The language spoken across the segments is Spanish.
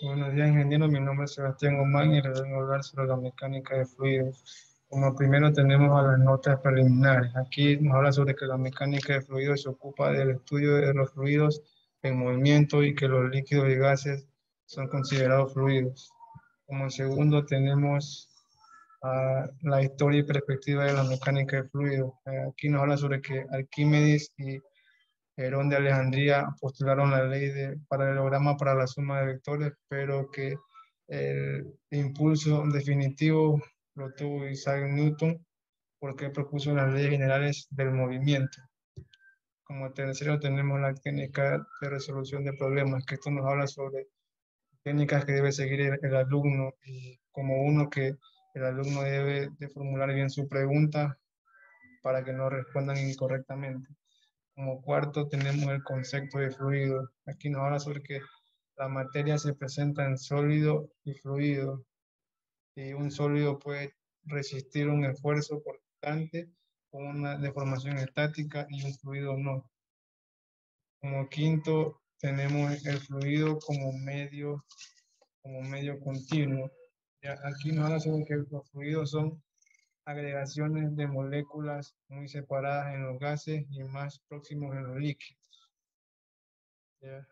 Buenos días, ingeniero. Mi nombre es Sebastián Guzmán y les vengo a hablar sobre la mecánica de fluidos. Como primero tenemos a las notas preliminares. Aquí nos habla sobre que la mecánica de fluidos se ocupa del estudio de los fluidos en movimiento y que los líquidos y gases son considerados fluidos. Como segundo tenemos la historia y perspectiva de la mecánica de fluidos. Aquí nos habla sobre que Arquímedes y Herón de Alejandría postularon la ley de paralelograma para la suma de vectores, pero que el impulso definitivo lo tuvo Isaac Newton porque propuso las leyes generales del movimiento. Como tercero tenemos la técnica de resolución de problemas, que esto nos habla sobre técnicas que debe seguir el alumno y como uno que el alumno debe de formular bien su pregunta para que no respondan incorrectamente. Como cuarto tenemos el concepto de fluido. Aquí nos habla sobre que la materia se presenta en sólido y fluido, y un sólido puede resistir un esfuerzo constante con una deformación estática y un fluido no. Como quinto tenemos el fluido como medio continuo. Ya, aquí nos habla sobre que los fluidos son agregaciones de moléculas muy separadas en los gases y más próximos en los líquidos. ¿Ya?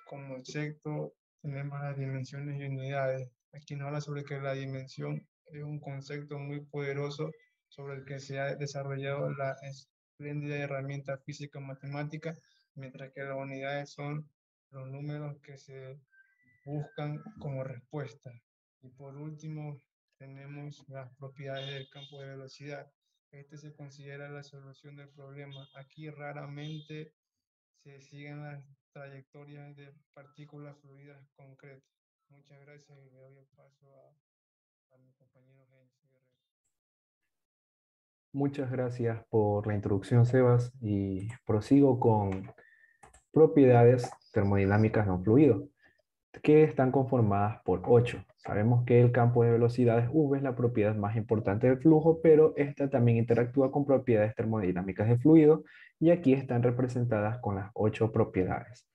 Como sexto, tenemos las dimensiones y unidades. Aquí nos habla sobre que la dimensión es un concepto muy poderoso sobre el que se ha desarrollado la espléndida herramienta física-matemática, mientras que las unidades son los números que se buscan como respuesta. Y por último, tenemos las propiedades del campo de velocidad. Este se considera la solución del problema. Aquí raramente se siguen las trayectorias de partículas fluidas concretas. Muchas gracias y le doy el paso a mi compañero James Guerrero. Muchas gracias por la introducción, Sebas, y prosigo con propiedades termodinámicas de un fluido, que están conformadas por 8. Sabemos que el campo de velocidades V es la propiedad más importante del flujo, pero esta también interactúa con propiedades termodinámicas del fluido, y aquí están representadas con las 8 propiedades.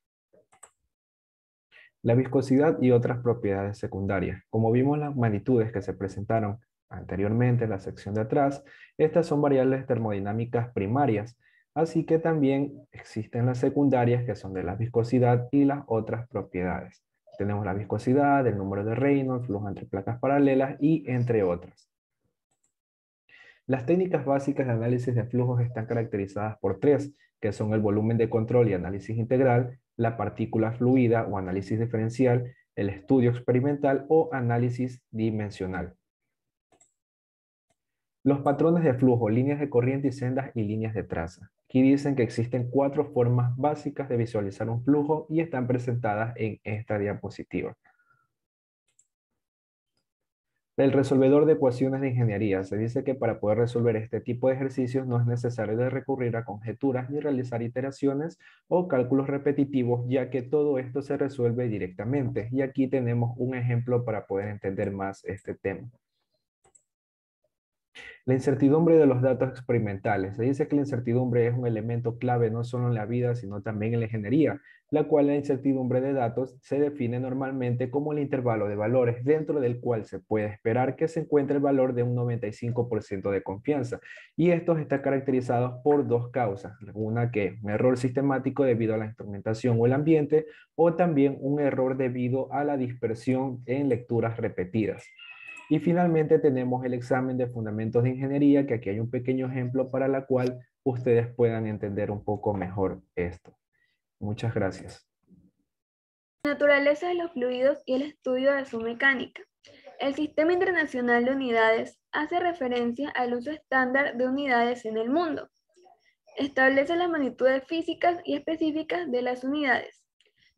La viscosidad y otras propiedades secundarias. Como vimos las magnitudes que se presentaron anteriormente en la sección de atrás, estas son variables termodinámicas primarias, así que también existen las secundarias que son de la viscosidad y las otras propiedades. Tenemos la viscosidad, el número de Reynolds, flujo entre placas paralelas y entre otras. Las técnicas básicas de análisis de flujos están caracterizadas por tres, que son el volumen de control y análisis integral, la partícula fluida o análisis diferencial, el estudio experimental o análisis dimensional. Los patrones de flujo, líneas de corriente y sendas y líneas de traza. Aquí dicen que existen 4 formas básicas de visualizar un flujo y están presentadas en esta diapositiva. El resolvedor de ecuaciones de ingeniería. Se dice que para poder resolver este tipo de ejercicios no es necesario de recurrir a conjeturas ni realizar iteraciones o cálculos repetitivos, ya que todo esto se resuelve directamente. Y aquí tenemos un ejemplo para poder entender más este tema. La incertidumbre de los datos experimentales. Se dice que la incertidumbre es un elemento clave no solo en la vida, sino también en la ingeniería, la cual la incertidumbre de datos se define normalmente como el intervalo de valores dentro del cual se puede esperar que se encuentre el valor de un 95% de confianza. Y estos están caracterizados por dos causas. Una que es un error sistemático debido a la instrumentación o el ambiente, o también un error debido a la dispersión en lecturas repetidas. Y finalmente tenemos el examen de fundamentos de ingeniería, que aquí hay un pequeño ejemplo para la cual ustedes puedan entender un poco mejor esto. Muchas gracias. Naturaleza de los fluidos y el estudio de su mecánica. El Sistema Internacional de Unidades hace referencia al uso estándar de unidades en el mundo. Establece las magnitudes físicas y específicas de las unidades,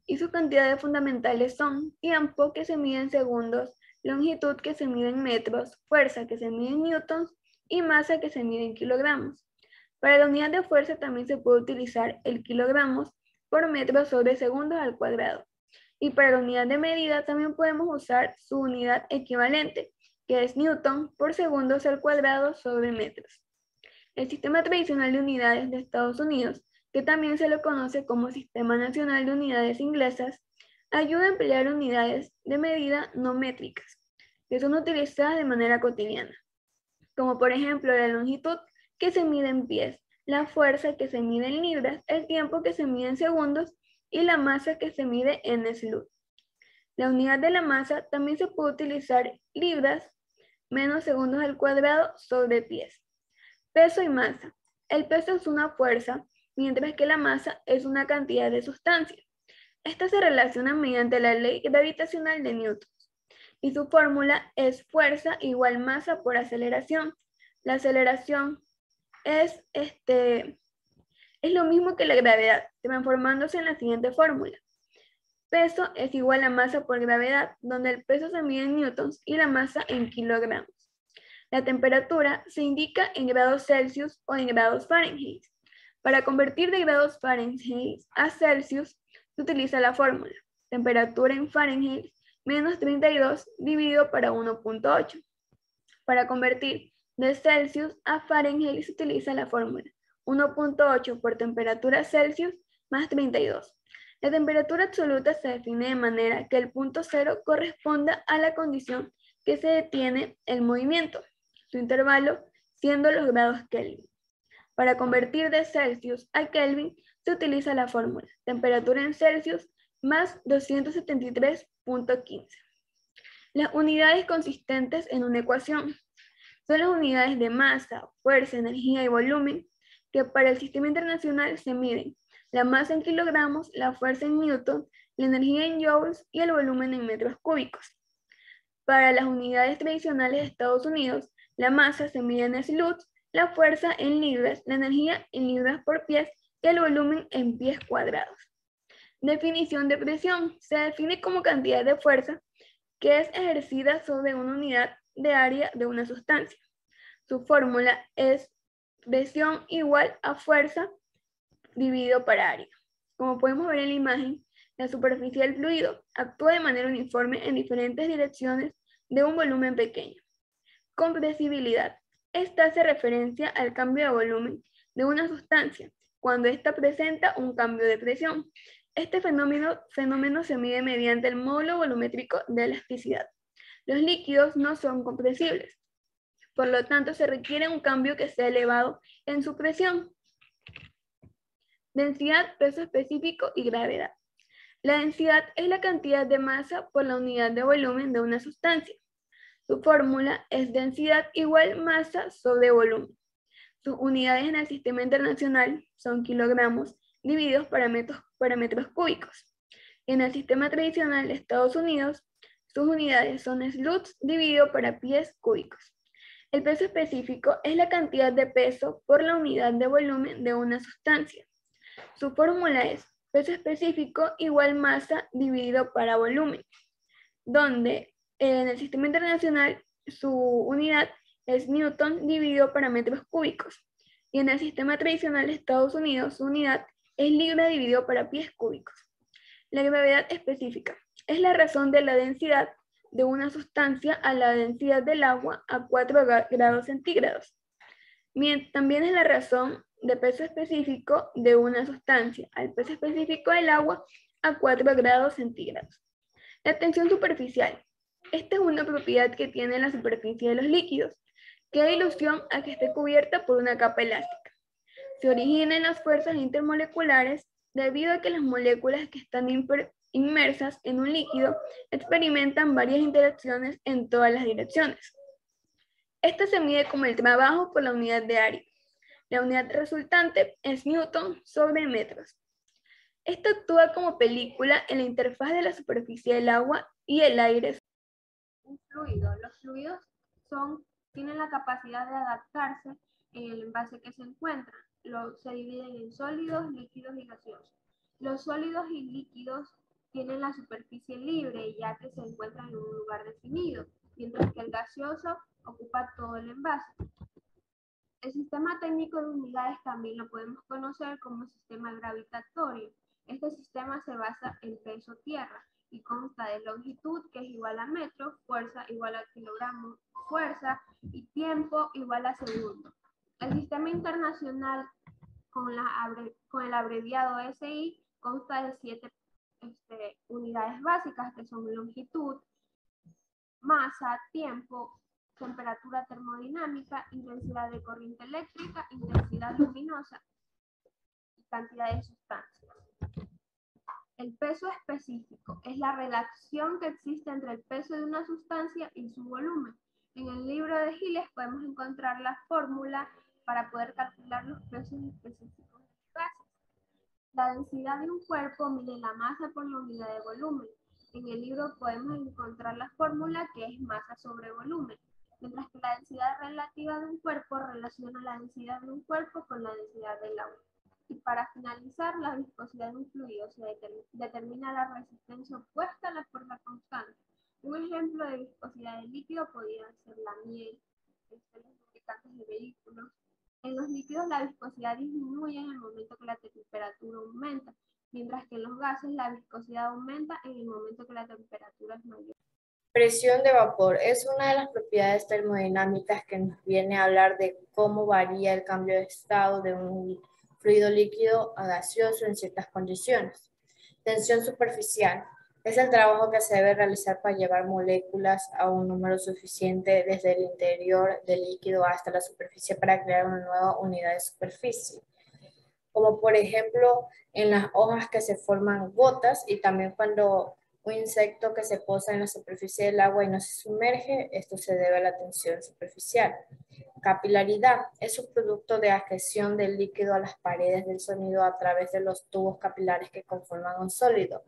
y sus cantidades fundamentales son tiempo, que se mide en segundos, longitud, que se mide en metros, fuerza, que se mide en newtons, y masa, que se mide en kilogramos. Para la unidad de fuerza también se puede utilizar el kilogramos por metro sobre segundos al cuadrado. Y para la unidad de medida también podemos usar su unidad equivalente, que es newton por segundos al cuadrado sobre metros. El sistema tradicional de unidades de Estados Unidos, que también se lo conoce como Sistema Nacional de Unidades Inglesas, ayuda a emplear unidades de medida no métricas, que son utilizadas de manera cotidiana, como por ejemplo la longitud que se mide en pies, la fuerza que se mide en libras, el tiempo que se mide en segundos y la masa que se mide en SLU. La unidad de la masa también se puede utilizar libras menos segundos al cuadrado sobre pies. Peso y masa. El peso es una fuerza, mientras que la masa es una cantidad de sustancia. Esta se relaciona mediante la ley gravitacional de Newton y su fórmula es fuerza igual masa por aceleración. La aceleración es lo mismo que la gravedad, transformándose en la siguiente fórmula. Peso es igual a masa por gravedad, donde el peso se mide en newtons y la masa en kilogramos. La temperatura se indica en grados Celsius o en grados Fahrenheit. Para convertir de grados Fahrenheit a Celsius, se utiliza la fórmula. Temperatura en Fahrenheit menos 32 dividido para 1.8. Para convertir de Celsius a Fahrenheit se utiliza la fórmula 1.8 por temperatura Celsius más 32. La temperatura absoluta se define de manera que el punto cero corresponda a la condición que se detiene el movimiento, su intervalo siendo los grados Kelvin. Para convertir de Celsius a Kelvin se utiliza la fórmula temperatura en Celsius más 273.15. Las unidades consistentes en una ecuación son las unidades de masa, fuerza, energía y volumen que para el sistema internacional se miden. La masa en kilogramos, la fuerza en newton, la energía en joules y el volumen en metros cúbicos. Para las unidades tradicionales de Estados Unidos, la masa se mide en sluts, la fuerza en libras, la energía en libras por pies y el volumen en pies cuadrados. Definición de presión. Se define como cantidad de fuerza que es ejercida sobre una unidad de área de una sustancia. Su fórmula es presión igual a fuerza dividido por área. Como podemos ver en la imagen, la superficie del fluido actúa de manera uniforme en diferentes direcciones de un volumen pequeño. Compresibilidad. Esta hace referencia al cambio de volumen de una sustancia cuando ésta presenta un cambio de presión. Este fenómeno se mide mediante el módulo volumétrico de elasticidad. Los líquidos no son compresibles, por lo tanto se requiere un cambio que sea elevado en su presión. Densidad, peso específico y gravedad. La densidad es la cantidad de masa por la unidad de volumen de una sustancia. Su fórmula es densidad igual masa sobre volumen. Sus unidades en el sistema internacional son kilogramos divididos para metros cúbicos. En el sistema tradicional de Estados Unidos, sus unidades son sluts dividido para pies cúbicos. El peso específico es la cantidad de peso por la unidad de volumen de una sustancia. Su fórmula es peso específico igual masa dividido para volumen, donde en el sistema internacional su unidad es newton dividido para metros cúbicos. Y en el sistema tradicional de Estados Unidos su unidad es libra dividido para pies cúbicos. La gravedad específica es la razón de la densidad de una sustancia a la densidad del agua a 4 grados centígrados. También es la razón de peso específico de una sustancia al peso específico del agua a 4 grados centígrados. La tensión superficial. Esta es una propiedad que tiene la superficie de los líquidos, que da ilusión a que esté cubierta por una capa elástica. Se origina en las fuerzas intermoleculares debido a que las moléculas que están inmersas en un líquido experimentan varias interacciones en todas las direcciones. Esta se mide como el trabajo por la unidad de área. La unidad resultante es newton sobre metros. Esto actúa como película en la interfaz de la superficie del agua y el aire. Un fluido. Los fluidos tienen la capacidad de adaptarse en el envase que se encuentran. Se dividen en sólidos, líquidos y gaseosos. Los sólidos y líquidos tienen la superficie libre ya que se encuentran en un lugar definido, mientras que el gaseoso ocupa todo el envase. El sistema técnico de unidades también lo podemos conocer como sistema gravitatorio. Este sistema se basa en peso-tierra y consta de longitud, que es igual a metro, fuerza igual a kilogramo, fuerza, y tiempo igual a segundo. El sistema internacional con el abreviado SI consta de 7 unidades básicas que son longitud, masa, tiempo, temperatura termodinámica, intensidad de corriente eléctrica, intensidad luminosa y cantidad de sustancias. El peso específico es la relación que existe entre el peso de una sustancia y su volumen. En el libro de Giles podemos encontrar la fórmula para poder calcular los pesos específicos de los gases. La densidad de un cuerpo mide la masa por la unidad de volumen. En el libro podemos encontrar la fórmula que es masa sobre volumen, mientras que la densidad relativa de un cuerpo relaciona la densidad de un cuerpo con la densidad del agua. Y para finalizar, la viscosidad de un fluido se determina la resistencia opuesta a la fuerza constante. Un ejemplo de viscosidad de líquido podría ser la miel, los lubricantes de vehículos. En los líquidos la viscosidad disminuye en el momento que la temperatura aumenta, mientras que en los gases la viscosidad aumenta en el momento que la temperatura es mayor. Presión de vapor es una de las propiedades termodinámicas que nos viene a hablar de cómo varía el cambio de estado de un fluido líquido a gaseoso en ciertas condiciones. Tensión superficial es el trabajo que se debe realizar para llevar moléculas a un número suficiente desde el interior del líquido hasta la superficie para crear una nueva unidad de superficie. Como por ejemplo en las hojas que se forman gotas y también cuando un insecto que se posa en la superficie del agua y no se sumerge, esto se debe a la tensión superficial. Capilaridad es un producto de adhesión del líquido a las paredes del sonido a través de los tubos capilares que conforman un sólido.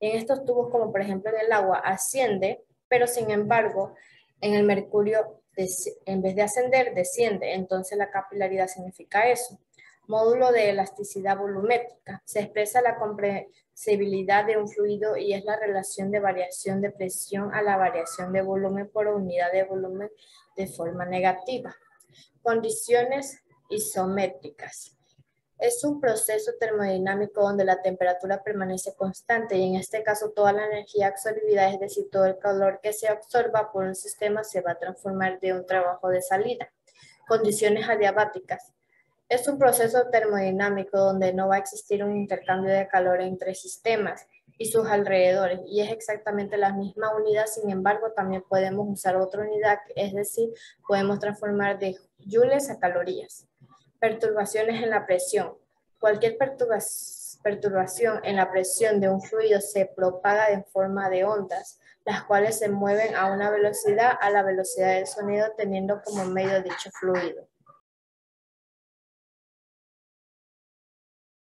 En estos tubos, como por ejemplo en el agua, asciende, pero sin embargo, en el mercurio, en vez de ascender, desciende. Entonces la capilaridad significa eso. Módulo de elasticidad volumétrica. Se expresa la compresibilidad de un fluido y es la relación de variación de presión a la variación de volumen por unidad de volumen de forma negativa. Condiciones isométricas. Es un proceso termodinámico donde la temperatura permanece constante y en este caso toda la energía absorbida, es decir, todo el calor que se absorba por un sistema se va a transformar de un trabajo de salida. Condiciones adiabáticas. Es un proceso termodinámico donde no va a existir un intercambio de calor entre sistemas y sus alrededores y es exactamente la misma unidad, sin embargo también podemos usar otra unidad, es decir, podemos transformar de joules a calorías. Perturbaciones en la presión. Cualquier perturbación en la presión de un fluido se propaga en forma de ondas, las cuales se mueven a una velocidad, a la velocidad del sonido, teniendo como medio dicho fluido.